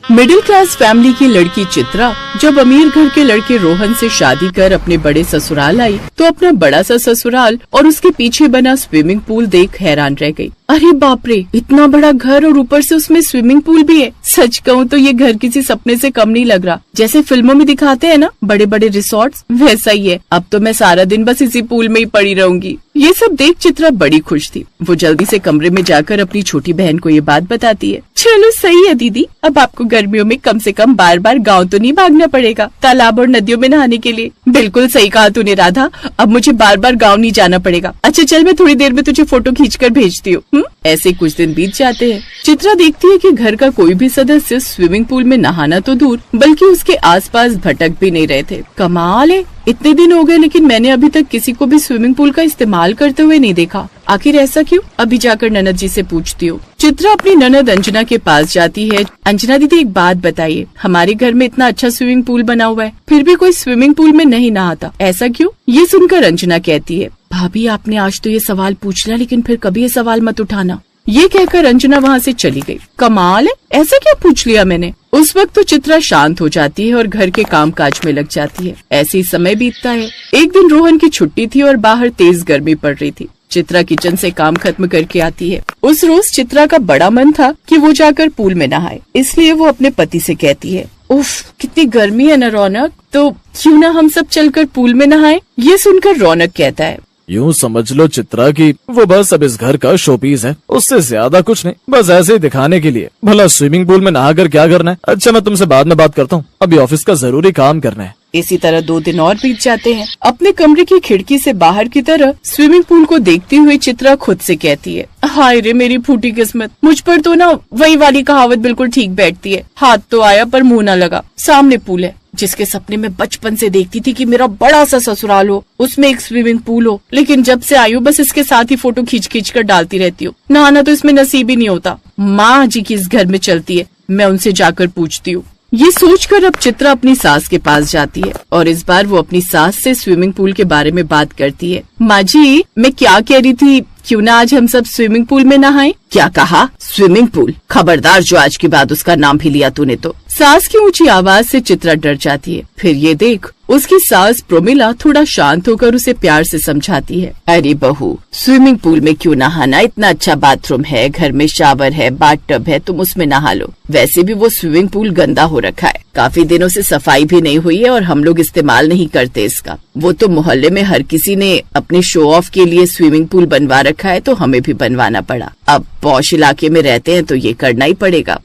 Middle class family की लड़की चित्रा जब अमीर घर के लड़के रोहन से शादी कर अपने बड़े ससुराल आई तो अपना बड़ा सा ससुराल और उसके पीछे बना स्विमिंग पूल देख हैरान रह गई। अरे बाप रे, इतना बड़ा घर और ऊपर से उसमें स्विमिंग पूल भी है। सच कहूँ तो ये घर किसी सपने से कम नहीं लग रहा। जैसे फिल्मों में दिखाते हैं ना बड़े बड़े रिसोर्ट्स, वैसा ही है। अब तो मैं सारा दिन बस इसी पूल में ही पड़ी रहूंगी। ये सब देख चित्रा बड़ी खुश थी। वो जल्दी से कमरे में जाकर अपनी छोटी बहन को ये बात बताती है। चलो सही है दीदी, अब आपको गर्मियों में कम से कम बार बार गाँव तो नहीं भागना पड़ेगा तालाब और नदियों में नहाने के लिए। बिल्कुल सही कहा तूने राधा, अब मुझे बार बार गाँव नहीं जाना पड़ेगा। अच्छा चल, मैं थोड़ी देर में तुझे फोटो खींचकर भेजती हूँ। ऐसे कुछ दिन बीत जाते हैं। चित्रा देखती है कि घर का कोई भी सदस्य स्विमिंग पूल में नहाना तो दूर बल्कि उसके आसपास भटक भी नहीं रहे थे। कमाल है, इतने दिन हो गए लेकिन मैंने अभी तक किसी को भी स्विमिंग पूल का इस्तेमाल करते हुए नहीं देखा। आखिर ऐसा क्यों? अभी जाकर ननद जी से पूछती हूँ। चित्रा अपनी ननद अंजना के पास जाती है। अंजना दीदी एक बात बताइए, हमारे घर में इतना अच्छा स्विमिंग पूल बना हुआ है फिर भी कोई स्विमिंग पूल में नहीं नहाता, ऐसा क्यों? ये सुनकर अंजना कहती है, भाभी आपने आज तो ये सवाल पूछ लिया लेकिन फिर कभी ये सवाल मत उठाना। ये कहकर अंजना वहाँ से चली गई। कमाल है, ऐसा क्या पूछ लिया मैंने? उस वक्त तो चित्रा शांत हो जाती है और घर के काम काज में लग जाती है। ऐसे ही समय बीतता है। एक दिन रोहन की छुट्टी थी और बाहर तेज गर्मी पड़ रही थी। चित्रा किचन से काम खत्म करके आती है। उस रोज चित्रा का बड़ा मन था कि वो जाकर पूल में नहाए, इसलिए वो अपने पति से कहती है, उफ कितनी गर्मी है ना रौनक, तो क्यों ना हम सब चलकर पूल में नहाए। ये सुनकर रौनक कहता है, यूँ समझ लो चित्रा की वो बस अब इस घर का शोपीस है, उससे ज्यादा कुछ नहीं, बस ऐसे ही दिखाने के लिए। भला स्विमिंग पूल में नहाकर क्या करना है? अच्छा मैं तुमसे बाद में बात करता हूँ, अभी ऑफिस का जरूरी काम करना है। इसी तरह 2 दिन और बीत जाते हैं। अपने कमरे की खिड़की से बाहर की तरह स्विमिंग पूल को देखती हुई चित्रा खुद से कहती है, हाय रे मेरी फूटी किस्मत, मुझ पर तो ना वही वाली कहावत बिल्कुल ठीक बैठती है, हाथ तो आया पर मुंह न लगा। सामने पूल है जिसके सपने में बचपन से देखती थी कि मेरा बड़ा सा ससुराल हो, उसमें एक स्विमिंग पूल हो, लेकिन जब से आई हूँ बस इसके साथ ही फोटो खींच खींच कर डालती रहती हूँ। नहाना तो इसमें नसीब ही नहीं होता। माँ जी की इस घर में चलती है, मैं उनसे जाकर पूछती हूँ। ये सोचकर अब चित्रा अपनी सास के पास जाती है और इस बार वो अपनी सास से स्विमिंग पूल के बारे में बात करती है। माँ जी, मैं क्या कह रही थी, क्यों ना आज हम सब स्विमिंग पूल में नहाएं? क्या कहा? Swimming pool? खबरदार जो आज के बाद उसका नाम भी लिया तूने तो। सास की ऊंची आवाज से चित्रा डर जाती है। फिर ये देख उसकी सास प्रोमिला थोड़ा शांत होकर उसे प्यार से समझाती है, अरे बहू स्विमिंग पूल में क्यों नहाना, इतना अच्छा बाथरूम है, घर में शावर है, बाथटब है, तुम उसमें नहा लो। वैसे भी वो स्विमिंग पूल गंदा हो रखा है, काफी दिनों से सफाई भी नहीं हुई है और हम लोग इस्तेमाल नहीं करते इसका। वो तो मोहल्ले में हर किसी ने अपने शो ऑफ के लिए स्विमिंग पूल बनवा रखा है तो हमें भी बनवाना पड़ा। अब पॉश इलाके में रहते हैं तो ये करना ही पड़ेगा।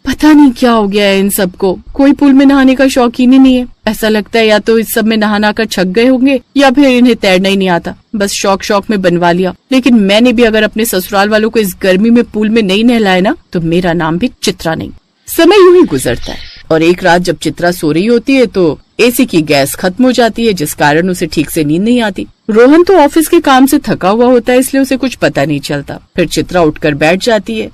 पता नहीं क्या हो गया है इन सबको, कोई पूल में नहाने का शौकीन ही नहीं है। ऐसा लगता है या तो इस सब में नहाना कर छक गए होंगे या फिर इन्हें तैरना ही नहीं आता, बस शौक शौक में बनवा लिया। लेकिन मैंने भी अगर अपने ससुराल वालों को इस गर्मी में पूल में नहीं नहलाया ना तो मेरा नाम भी चित्रा नहीं। समय यूं ही गुजरता है और एक रात जब चित्रा सो रही होती है तो एसी की गैस खत्म हो जाती है, जिस कारण उसे ठीक से नींद नहीं आती। रोहन तो ऑफिस के काम से थका हुआ होता है इसलिए उसे कुछ पता नहीं चलता। फिर चित्रा उठकर बैठ जाती है।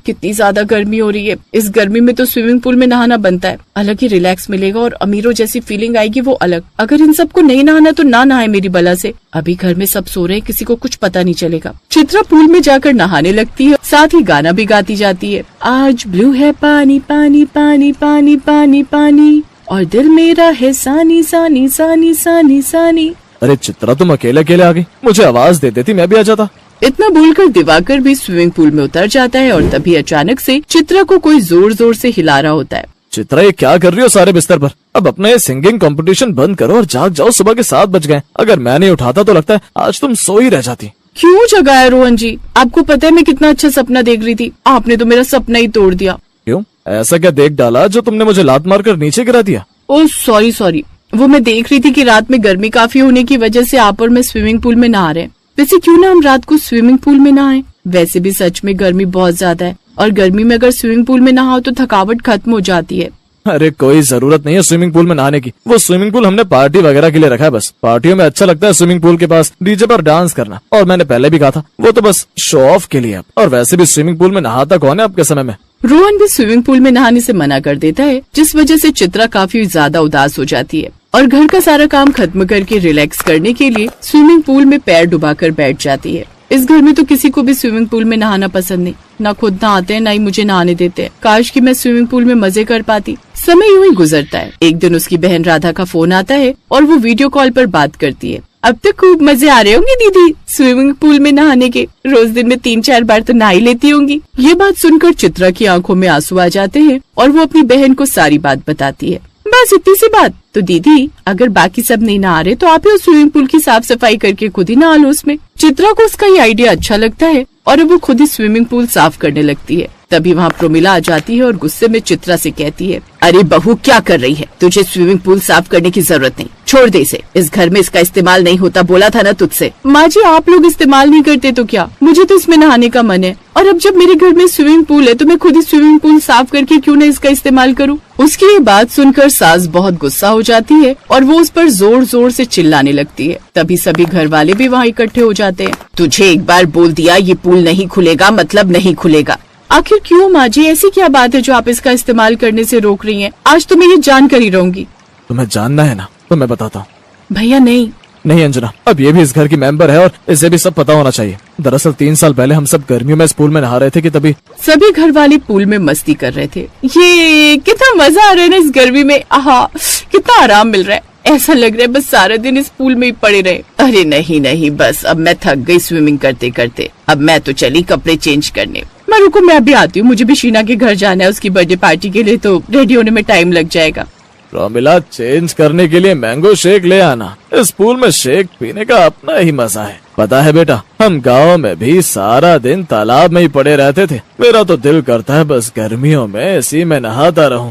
कितनी ज्यादा गर्मी हो रही है, इस गर्मी में तो स्विमिंग पूल में नहाना बनता है, अलग ही रिलैक्स मिलेगा और अमीरों जैसी फीलिंग आएगी वो अलग। अगर इन सबको नहीं नहाना तो ना नहाए मेरी बला से। अभी घर में सब सो रहे हैं, किसी को कुछ पता नहीं चलेगा। चित्रा पूल में जाकर नहाने लगती है, साथ ही गाना भी गाती जाती है। आज ब्लू है पानी पानी पानी पानी पानी पानी और दिल मेरा है सानी सानी सानी सानी सानी। अरे चित्रा तुम अकेले अकेले आ गई, मुझे आवाज दे देती मैं भी आ जाता। इतना बोलकर दिवाकर भी स्विमिंग पूल में उतर जाता है और तभी अचानक से चित्रा को कोई जोर जोर से हिला रहा होता है। चित्रा ये क्या कर रही हो सारे बिस्तर पर? अब अपना ये सिंगिंग कंपटीशन बंद करो और जाग जाओ, सुबह के 7 बज गए। अगर मैं नहीं उठाता तो लगता है आज तुम सो ही रह जाती। क्यों जगाया रोहन जी? आपको पता है मैं कितना अच्छा सपना देख रही थी, आपने तो मेरा सपना ही तोड़ दिया। क्यों, ऐसा क्या देख डाला जो तुमने मुझे लात मारकर नीचे गिरा दिया? ओह सॉरी, वो मैं देख रही थी कि रात में गर्मी काफी होने की वजह से आप और मैं स्विमिंग पूल में नहा रहे हैं। वैसे क्यों ना हम रात को स्विमिंग पूल में नहाएं? वैसे भी सच में गर्मी बहुत ज्यादा है और गर्मी में अगर स्विमिंग पूल में नहाओ तो थकावट खत्म हो जाती है। अरे कोई जरूरत नहीं है स्विमिंग पूल में नहाने की, वो स्विमिंग पूल हमने पार्टी वगैरह के लिए रखा है। बस पार्टियों में अच्छा लगता है स्विमिंग पूल के पास डीजे पर डांस करना, और मैंने पहले भी कहा था वो तो बस शो ऑफ के लिए। और वैसे भी स्विमिंग पूल में नहाता कौन है आपके समय में? रोहन भी स्विमिंग पूल में नहाने से मना कर देता है, जिस वजह से चित्रा काफी ज्यादा उदास हो जाती है और घर का सारा काम खत्म करके रिलैक्स करने के लिए स्विमिंग पूल में पैर डुबाकर बैठ जाती है। इस घर में तो किसी को भी स्विमिंग पूल में नहाना पसंद नहीं। ना खुद नहाते हैं ना ही मुझे नहाने देते हैं। काश कि मैं स्विमिंग पूल में मजे कर पाती। समय यूं ही गुजरता है। एक दिन उसकी बहन राधा का फोन आता है और वो वीडियो कॉल पर बात करती है। अब तो खूब मजे आ रहे होंगे दीदी स्विमिंग पूल में नहाने के, रोज दिन में 3-4 बार तो नहा ही लेती होंगी। ये बात सुनकर चित्रा की आंखों में आंसू आ जाते हैं और वो अपनी बहन को सारी बात बताती है। बस इतनी सी बात? तो दीदी अगर बाकी सब नहीं नहा रहे तो आप ही उस स्विमिंग पूल की साफ सफाई करके खुद ही नहा लो उसमें। चित्रा को उसका ये आइडिया अच्छा लगता है और अब वो खुद ही स्विमिंग पूल साफ करने लगती है। तभी वहाँ प्रोमिला आ जाती है और गुस्से में चित्रा से कहती है, अरे बहू क्या कर रही है, तुझे स्विमिंग पूल साफ करने की जरूरत नहीं, छोड़ दे इसे, इस घर में इसका इस्तेमाल नहीं होता, बोला था ना तुझसे। माँ जी आप लोग इस्तेमाल नहीं करते तो क्या, मुझे तो इसमें नहाने का मन है और अब जब मेरे घर में स्विमिंग पूल है तो मैं खुद ही स्विमिंग पूल साफ करके क्यों न इसका इस्तेमाल करूँ। उसकी ये बात सुनकर सास बहुत गुस्सा हो जाती है और वो उस पर जोर जोर से चिल्लाने लगती है। तभी सभी घर वाले भी वहाँ इकट्ठे हो जाते हैं। तुझे एक बार बोल दिया ये पूल नहीं खुलेगा मतलब नहीं खुलेगा। आखिर क्यों माँ जी, ऐसी क्या बात है जो आप इसका इस्तेमाल करने से रोक रही हैं? आज तो मैं ये जान कर ही रहूंगी। तुम्हें जानना है ना तो मैं बताता हूँ। भैया नहीं अंजना, अब ये भी इस घर की मेंबर है और इसे भी सब पता होना चाहिए। दरअसल 3 साल पहले हम सब गर्मियों में इस पूल में नहा रहे थे कि तभी सभी घर वाले पूल में मस्ती कर रहे थे। ये कितना मजा आ रहा है ना इस गर्मी में, आहा कितना आराम मिल रहा है। ऐसा लग रहा है बस सारा दिन इस पूल में ही पड़े रहे। अरे नहीं बस अब मैं थक गई स्विमिंग करते करते, अब मैं तो चली कपड़े चेंज करने। मैं रुको मैं अभी आती हूँ, मुझे भी शीना के घर जाना है उसकी बर्थडे पार्टी के लिए, तो रेडी होने में टाइम लग जाएगा। प्रोमिला चेंज करने के लिए मैंगो शेक ले आना, इस पूल में शेक पीने का अपना ही मजा है। पता है बेटा, हम गांव में भी सारा दिन तालाब में ही पड़े रहते थे, मेरा तो दिल करता है बस गर्मियों में इसी में नहाता रहूं।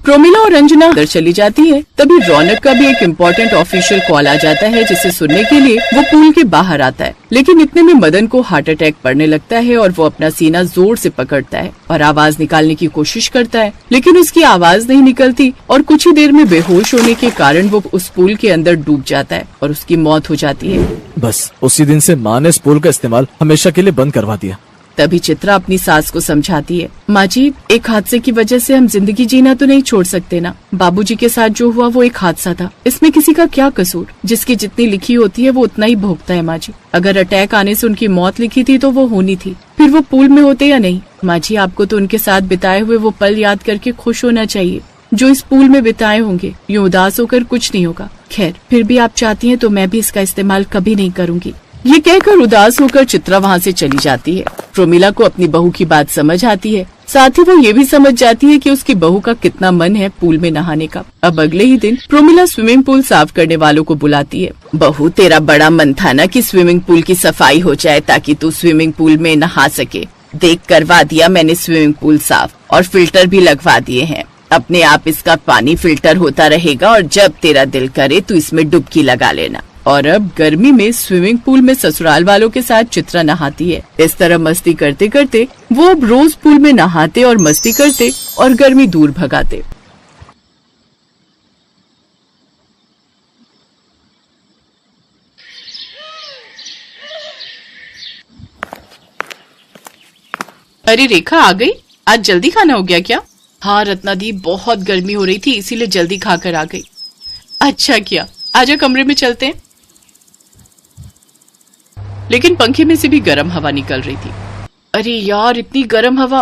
प्रोमिला और अंजना अंदर चली जाती है। तभी रौनक का भी एक इम्पोर्टेंट ऑफिशियल कॉल आ जाता है जिसे सुनने के लिए वो पूल के बाहर आता है। लेकिन इतने में मदन को हार्ट अटैक पड़ने लगता है और वो अपना सीना जोर से पकड़ता है और आवाज निकालने की कोशिश करता है, लेकिन उसकी आवाज नहीं निकलती और कुछ ही देर में बेहोश होने के कारण वो उस पूल के अंदर डूब जाता है और उसकी मौत हो जाती है। बस उसी दिन से माँ ने इस पूल का इस्तेमाल हमेशा के लिए बंद करवा दिया। तभी चित्रा अपनी सास को समझाती है, माँ जी एक हादसे की वजह से हम जिंदगी जीना तो नहीं छोड़ सकते ना। बाबूजी के साथ जो हुआ वो एक हादसा था, इसमें किसी का क्या कसूर, जिसकी जितनी लिखी होती है वो उतना ही भोगता है। माँ जी अगर अटैक आने से उनकी मौत लिखी थी तो वो होनी थी, फिर वो पूल में होते या नहीं। माँ जी आपको तो उनके साथ बिताए हुए वो पल याद करके खुश होना चाहिए जो इस पूल में बिताए होंगे। यूँ उदास होकर कुछ नहीं होगा। खैर फिर भी आप चाहती हैं तो मैं भी इसका इस्तेमाल कभी नहीं करूँगी। ये कहकर उदास होकर चित्रा वहाँ से चली जाती है। प्रोमिला को अपनी बहू की बात समझ आती है, साथ ही वो ये भी समझ जाती है कि उसकी बहू का कितना मन है पूल में नहाने का। अब अगले ही दिन प्रोमिला स्विमिंग पूल साफ करने वालों को बुलाती है। बहू तेरा बड़ा मन था ना कि स्विमिंग पूल की सफाई हो जाए ताकि तू स्विमिंग पूल में नहा सके। देख करवा दिया मैंने स्विमिंग पूल साफ और फिल्टर भी लगवा दिए हैं। अपने आप इसका पानी फिल्टर होता रहेगा और जब तेरा दिल करे तू इसमें डुबकी लगा लेना। और अब गर्मी में स्विमिंग पूल में ससुराल वालों के साथ चित्रा नहाती है। इस तरह मस्ती करते करते वो अब रोज पूल में नहाते और मस्ती करते और गर्मी दूर भगाते। अरे रेखा आ गई, आज जल्दी खाना हो गया क्या? हाँ रत्ना दी बहुत गर्मी हो रही थी इसीलिए जल्दी खाकर आ गई। अच्छा किया, आजा कमरे में चलते हैं। लेकिन पंखे में से भी गर्म हवा निकल रही थी। अरे यार इतनी गर्म हवा,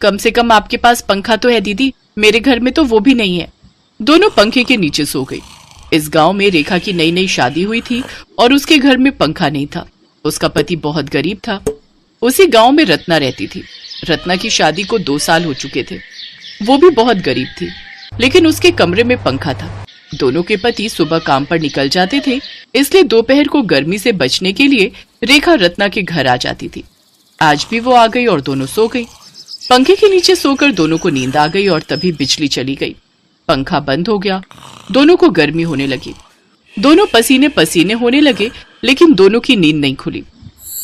कम से कम आपके पास पंखा तो है दीदी, मेरे घर में तो वो भी नहीं है। दोनों पंखे के नीचे सो गई। इस गांव में रेखा की नई नई शादी हुई थी और उसके घर में पंखा नहीं था। उसका पति बहुत गरीब था। उसी गांव में रत्ना रहती थी। रत्ना की शादी को 2 साल हो चुके थे। वो भी बहुत गरीब थी, लेकिन उसके कमरे में पंखा था। दोनों के पति सुबह काम पर निकल जाते थे, इसलिए दोपहर को गर्मी से बचने के लिए रेखा रत्ना के घर आ जाती थी। आज भी वो आ गई और दोनों सो गई। पंखे के नीचे सोकर दोनों को नींद आ गई और तभी बिजली चली गई। पंखा बंद हो गया। दोनों को गर्मी होने लगी। दोनों पसीने पसीने होने लगे, लेकिन दोनों की नींद नहीं खुली।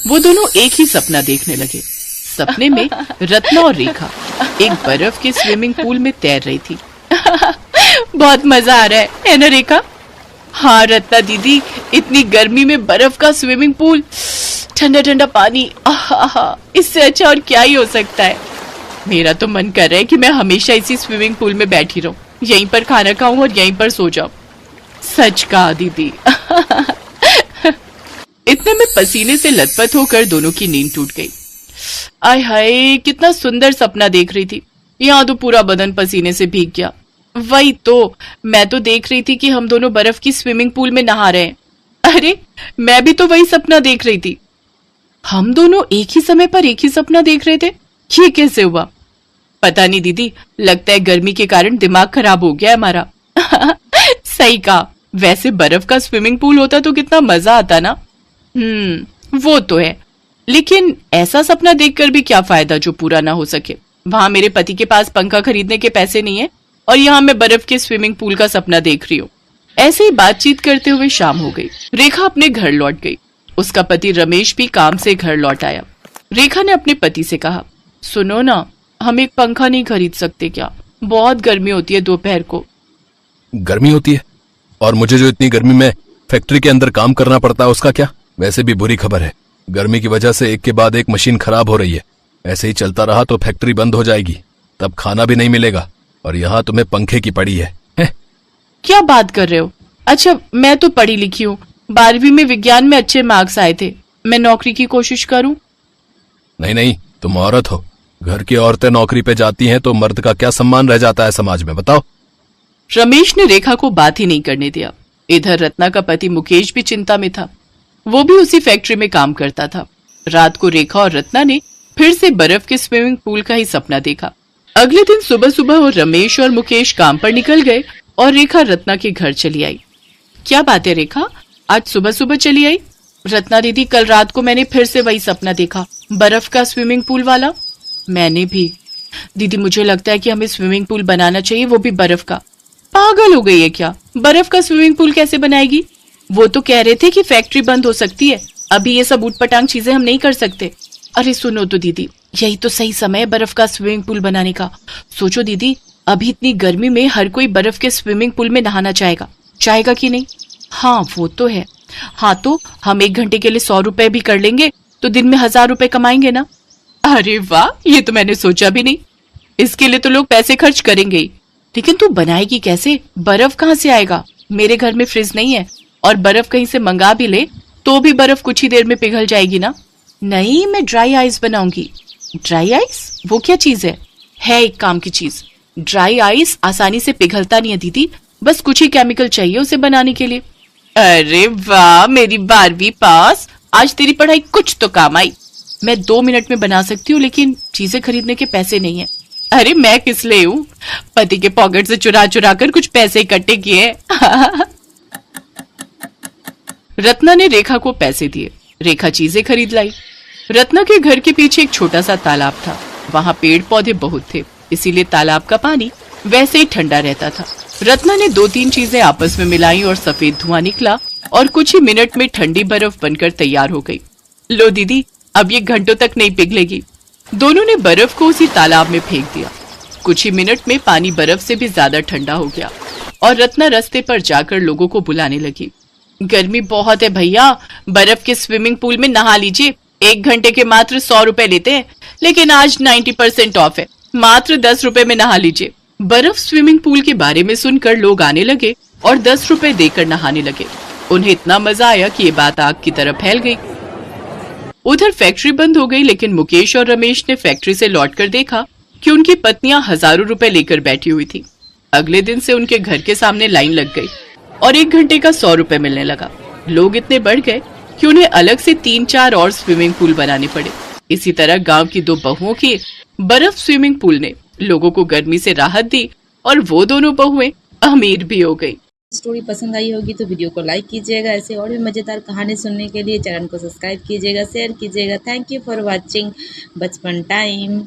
वो दोनों एक ही सपना देखने लगे। सपने में रत्ना और रेखा एक बर्फ के स्विमिंग पूल में तैर रही थी। बहुत मजा आ रहा है ना रेखा? हाँ रत्ना दीदी, इतनी गर्मी में बर्फ का स्विमिंग पूल, ठंडा ठंडा पानी, आहा, इससे अच्छा और क्या ही हो सकता है। मेरा तो मन कर रहा है कि मैं हमेशा इसी स्विमिंग पूल में बैठी रहूं, यहीं पर खाना खाऊं और यहीं पर सो जाऊं। सच कहा दीदी। इतने में पसीने से लथपथ होकर दोनों की नींद टूट गई। आय हाय, कितना सुंदर सपना देख रही थी। यहाँ तो पूरा बदन पसीने से भीग गया। वही तो, मैं तो देख रही थी कि हम दोनों बर्फ की स्विमिंग पूल में नहा रहे हैं। अरे, मैं भी तो वही सपना देख रही थी। हम दोनों एक ही समय पर एक ही सपना देख रहे थे, ये कैसे हुआ? पता नहीं दीदी, लगता है गर्मी के कारण दिमाग खराब हो गया है हमारा। सही कहा, वैसे बर्फ का स्विमिंग पूल होता तो कितना मजा आता ना। वो तो है, लेकिन ऐसा सपना देखकर भी क्या फायदा जो पूरा ना हो सके। वहां मेरे पति के पास पंखा खरीदने के पैसे नहीं है और यहाँ मैं बर्फ के स्विमिंग पूल का सपना देख रही हूँ। ऐसे ही बातचीत करते हुए शाम हो गई। रेखा अपने घर लौट गई। उसका पति रमेश भी काम से घर लौट आया। रेखा ने अपने पति से कहा, सुनो ना, हम एक पंखा नहीं खरीद सकते क्या? बहुत गर्मी होती है दोपहर को। गर्मी होती है? और मुझे जो इतनी गर्मी में फैक्ट्री के अंदर काम करना पड़ता है उसका क्या? वैसे भी बुरी खबर है, गर्मी की वजह से एक के बाद एक मशीन खराब हो रही है। ऐसे ही चलता रहा तो फैक्ट्री बंद हो जाएगी, तब खाना भी नहीं मिलेगा और यहाँ तुम्हें पंखे की पड़ी है। क्या बात कर रहे हो? अच्छा, मैं तो पढ़ी लिखी हूँ, 12वीं में विज्ञान में अच्छे मार्क्स आए थे। मैं नौकरी की कोशिश करूं? नहीं नहीं, तुम औरत हो। घर की औरतें नौकरी पे जाती हैं तो मर्द का क्या सम्मान रह जाता है समाज में, बताओ। रमेश ने रेखा को बात ही नहीं करने दिया। इधर रत्ना का पति मुकेश भी चिंता में था। वो भी उसी फैक्ट्री में काम करता था। रात को रेखा और रत्ना ने फिर से बर्फ के स्विमिंग पूल का ही सपना देखा। अगले दिन सुबह सुबह वो रमेश और मुकेश काम पर निकल गए और रेखा रत्ना के घर चली आई। क्या बात है रेखा, आज सुबह सुबह चली आई? रत्ना दीदी, कल रात को मैंने फिर से वही सपना देखा, बर्फ का स्विमिंग पूल वाला। मैंने भी। दीदी, मुझे लगता है कि हमें स्विमिंग पूल बनाना चाहिए, वो भी बर्फ का। पागल हो गई है क्या? बर्फ का स्विमिंग पूल कैसे बनाएगी? वो तो कह रहे थे कि फैक्ट्री बंद हो सकती है, अभी ये सब ऊटपटांग चीजें हम नहीं कर सकते। अरे सुनो तो दीदी, यही तो सही समय है बर्फ का स्विमिंग पूल बनाने का। सोचो दीदी, अभी इतनी गर्मी में हर कोई बर्फ के स्विमिंग पूल में नहाना चाहेगा कि नहीं? हाँ वो तो है। हाँ तो हम 1 घंटे के लिए 100 रुपए भी कर लेंगे तो दिन में 1000 रुपए कमाएंगे ना। अरे वाह, ये तो मैंने सोचा भी नहीं। इसके लिए तो लोग पैसे खर्च करेंगे ही। लेकिन तू बनाएगी कैसे? बर्फ कहाँ से आएगा? मेरे घर में फ्रिज नहीं है और बर्फ कहीं से मंगा भी ले तो भी बर्फ कुछ ही देर में पिघल जाएगी ना। नहीं, मैं ड्राई आइस बनाऊंगी। Dry ice? वो क्या चीज है एक काम की चीज। ड्राई आइस आसानी से पिघलता नहीं है दीदी, बस कुछ ही केमिकल चाहिए उसे बनाने के लिए। अरे वाह मेरी 12वीं पास, आज तेरी पढ़ाई कुछ तो काम आई। मैं 2 मिनट में बना सकती हूँ, लेकिन चीजें खरीदने के पैसे नहीं है। अरे मैं किस लिए हूँ, पति के पॉकेट से चुरा चुरा कर कुछ पैसे इकट्ठे किए। रत्ना ने रेखा को पैसे दिए। रेखा चीजें खरीद लाई। रत्ना के घर के पीछे एक छोटा सा तालाब था। वहाँ पेड़ पौधे बहुत थे, इसीलिए तालाब का पानी वैसे ही ठंडा रहता था। रत्ना ने 2-3 चीजें आपस में मिलाई और सफेद धुआं निकला और कुछ ही मिनट में ठंडी बर्फ बनकर तैयार हो गई। लो दीदी, अब ये घंटों तक नहीं पिघलेगी। दोनों ने बर्फ को उसी तालाब में फेंक दिया। कुछ ही मिनट में पानी बर्फ से भी ज्यादा ठंडा हो गया और रत्ना रास्ते पर जाकर लोगों को बुलाने लगी। गर्मी बहुत है भैया, बर्फ के स्विमिंग पूल में नहा लीजिए। 1 घंटे के मात्र 100 रुपए लेते हैं, लेकिन आज 90% ऑफ है, मात्र 10 रुपए में नहा लीजिए। बर्फ स्विमिंग पूल के बारे में सुनकर लोग आने लगे और 10 रुपए देकर नहाने लगे। उन्हें इतना मजा आया कि ये बात आग की तरह फैल गई। उधर फैक्ट्री बंद हो गई, लेकिन मुकेश और रमेश ने फैक्ट्री से लौटकर देखा कि उनकी पत्नियां हजारों रुपए लेकर बैठी हुई थी। अगले दिन से उनके घर के सामने लाइन लग गई और 1 घंटे का 100 रुपए मिलने लगा। लोग इतने बढ़ गए कि उन्हें अलग से 3-4 और स्विमिंग पूल बनाने पड़े। इसी तरह गांव की 2 बहुओं की बर्फ स्विमिंग पूल ने लोगों को गर्मी से राहत दी और वो दोनों बहुएं अमीर भी हो गई। स्टोरी पसंद आई होगी तो वीडियो को लाइक कीजिएगा। ऐसे और भी मजेदार कहानी सुनने के लिए चैनल को सब्सक्राइब कीजिएगा, शेयर कीजिएगा। थैंक यू फॉर वॉचिंग बचपन टाइम।